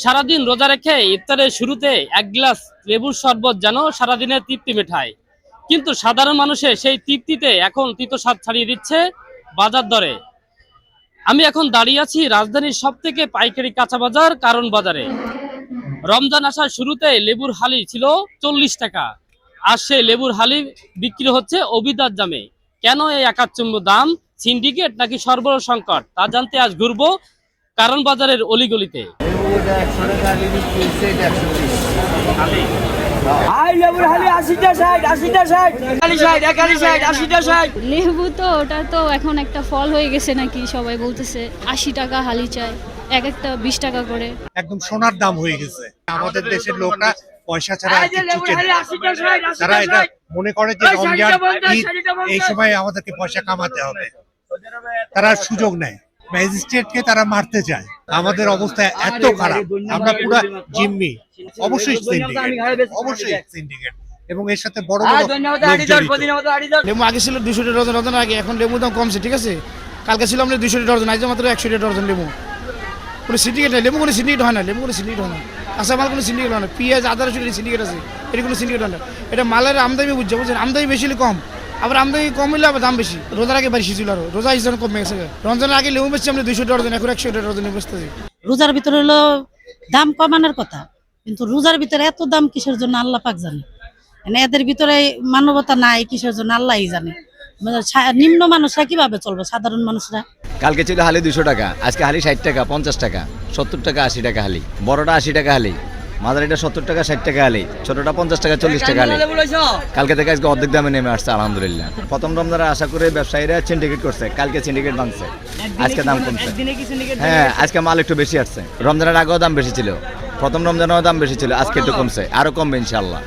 সারাদিন রোজা রেখে ইফতারের শুরুতে এক গ্লাস লেবুর শরবত যেন সারাদিনের তৃপ্তি মেটায়, কিন্তু সাধারণ মানুষের সেই তৃপ্তিতে এখন তিতো স্বাদ ছাড়িয়ে দিচ্ছে বাজার দরে। আমি এখন দাঁড়িয়ে আছি রাজধানীর সব থেকে পাইকারি কাঁচা বাজার কারণ বাজারে। রমজান আসার শুরুতে লেবুর হালি ছিল 40 টাকা, আর সেই লেবুর হালি বিক্রি হচ্ছে অভিদার দামে। কেন এই একাচ্ছম্ব দাম? সিন্ডিকেট নাকি সরবরাহ সংকট? তা জানতে আজ ঘুরবো কারণ বাজারের অলিগলিতে। লেবু তো ওটা তো এখন একটা ফল হয়ে গেছে নাকি, সবাই বলতেছে 80 টাকা হালি চাই, এক একটা 20 টাকা করে। একদম সোনার দাম হয়ে গেছে। আমাদের দেশের লোকরা পয়সা ছাড়া আর কিছু চেনে না। তারা এটা মনে করে যে রমজান ঈদ এই সময় আমাদেরকে পয়সা কামাতে হবে, তারা সুযোগ নেয়, ম্যাজিস্ট্রেটকে তারা মারতে চায়। আমাদের অবস্থা এত খারাপ, আমরা পুরো জিম্মি। অবশ্যই সিন্ডিকেট এবং এর সাথে বড় বড় লোক জড়িত। লেবু আগে ছিল 200 টাকা ডজন, ডজন আগে, এখন লেবুর দাম কমছে, ঠিক আছে। কালকে ছিল আমাদের 200 টাকা ডজন, আজ মাত্র 100 টাকা ডজন লেবু। কোনো সিন্ডিকেট নেই, লেবু কোনো সিন্ডিকেট হয় না, লেবু কোনো সিন্ডিকেট হয় না। কাঁচা মাল কোনো সিন্ডিকেট হয় না, পেঁয়াজ আদা রসুন সিন্ডিকেট আছে, এটা কোনো সিন্ডিকেট হয় না। এটা মালের আমদানি বুঝছে, বুঝছেন, আমদানি বেশি হলে কম, আবার আমদানি কম হলে আবার দাম বেশি। রোজার আগে বেশি ছিল, আরো রোজা হিসাবে কমে গেছে। রমজানের আগে লেবু বেশি আমরা 200 টাকা ডজন, এখন 100 টাকা ডজন বেচতেছি। রোজার ভিতরে হলো দাম কমানোর কথা, কিন্তু রোজার ভিতরে এত দাম কিসের জন্য আল্লাহ পাক জানে। মানে এদের ভিতরে মানবতা নাই কিসের জন্য আল্লাহই জানে। মানে নিম্ন মানুষরা কিভাবে চলবে, সাধারণ মানুষরা? কালকে ছিল হালি 200 টাকা, আজকে হালি 60 টাকা, 50 টাকা, 70 টাকা, 80 টাকা হালি। বড়টা 80 টাকা হালি, মাঝারিটা 70 টাকা, 60 টাকা হালি, ছোটটা 50 টাকা, 40 টাকা হালি। কালকে থেকে আজকে অর্ধেক দামে নেমে আসছে আলহামদুলিল্লাহ। প্রথম রমজানে আশা করে ব্যবসায়ীরা সিন্ডিকেট করছে, কালকে সিন্ডিকেট ভাঙছে, আজকে দাম কমছে। হ্যাঁ, আজকে মাল একটু বেশি আসছে। রমজানের আগেও দাম বেশি ছিল, প্রথম রমজানেও দাম বেশি ছিল, আজকে একটু কমছে, আরো কমবে ইনশাআল্লাহ।